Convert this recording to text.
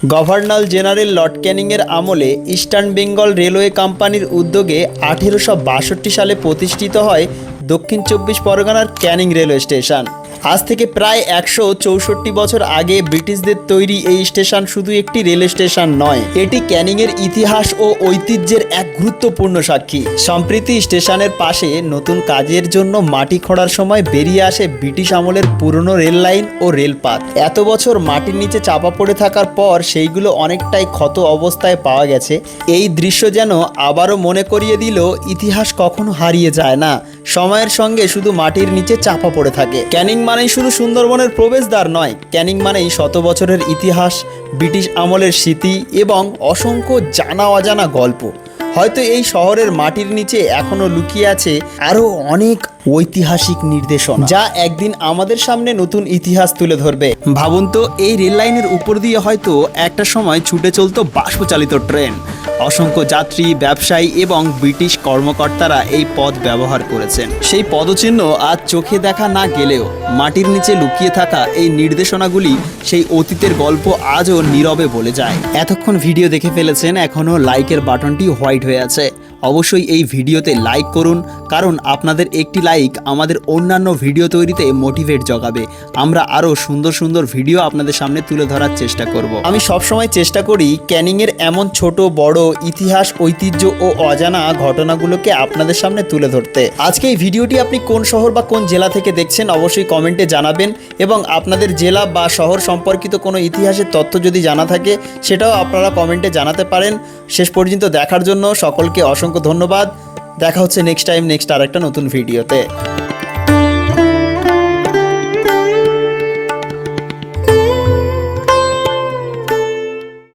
Governor general Lord ক্যানিংয়ের আমলে eastern Bengal railway কোম্পানির উদ্যোগে 1862 সালে প্রতিষ্ঠিত হয় দক্ষিণ চব্বিশ পরগনার ক্যানিং রেলওয়ে স্টেশন। আজ থেকে প্রায় 164 বছর আগে ব্রিটিশদের তৈরি এই স্টেশন শুধু একটি রেল স্টেশন নয়, এটি ক্যানিংয়ের ইতিহাস ও ঐতিহ্যের এক গুরুত্বপূর্ণ সাক্ষী। সম্প্রতি স্টেশনের পাশে নতুন কাজের জন্য মাটি খোঁড়ার সময় বেরিয়ে আসে ব্রিটিশ আমলের পুরনো রেল লাইন ও রেলপাত। এত বছর মাটির নিচে চাপা পড়ে থাকার পর সেইগুলো অনেকটাই ক্ষত অবস্থায় পাওয়া গেছে। এই দৃশ্য যেন আবারও মনে করিয়ে দিল ইতিহাস কখনো হারিয়ে যায় না, সময়ের সঙ্গে শুধু মাটির নিচে চাপা পড়ে থাকে। ক্যানিং মানেই শুধু সুন্দরবনের প্রবেশদ্বার নয়, ক্যানিং মানেই শত বছরের ইতিহাস, ব্রিটিশ আমলের স্মৃতি এবং অসংখ্য জানা অজানা গল্প। হয়তো এই শহরের মাটির নিচে এখনো লুকিয়ে আছে আরও অনেক ঐতিহাসিক নির্দেশনা, যা একদিন আমাদের সামনে নতুন ইতিহাস তুলে ধরবে। ভাবুন তো, এই রেল লাইনের উপর দিয়ে হয়তো একটা সময় ছুটে চলতো বাষ্পচালিত ট্রেন। অসংখ্য যাত্রী, ব্যবসায়ী এবং ব্রিটিশ কর্মকর্তারা এই পথ ব্যবহার করেছেন। সেই পদচিহ্ন আজ চোখে দেখা না গেলেও মাটির নিচে লুকিয়ে থাকা এই নির্দেশনাগুলি সেই অতীতের গল্প আজও নীরবে বলে যায়। এতক্ষণ ভিডিও দেখে ফেলেছেন, এখনও লাইকের বাটনটি হোয়াইট হয়ে আছে। অবশ্যই এই ভিডিওতে লাইক করুন, কারণ আপনাদের একটি লাইক আমাদের অন্যান্য ভিডিও তৈরিতে মোটিভেট জগাবে। আমরা আরও সুন্দর সুন্দর ভিডিও আপনাদের সামনে তুলে ধরার চেষ্টা করব। আমি সবসময় চেষ্টা করি ক্যানিংয়ের এমন ছোট বড় ইতিহাস, ঐতিহ্য ও অজানা ঘটনাগুলোকে আপনাদের সামনে তুলে ধরতে। আজকে এই ভিডিওটি আপনি কোন শহর বা কোন জেলা থেকে দেখছেন অবশ্যই কমেন্টে জানাবেন, এবং আপনাদের জেলা বা শহর সম্পর্কিত কোনো ইতিহাসের তথ্য যদি জানা থাকে সেটাও আপনারা কমেন্টে জানাতে পারেন। শেষ পর্যন্ত দেখার জন্য সকলকে অসংখ্য ধন্যবাদ। দেখা হচ্ছে নেক্সট টাইম, নেক্সট আরেকটা নতুন ভিডিওতে।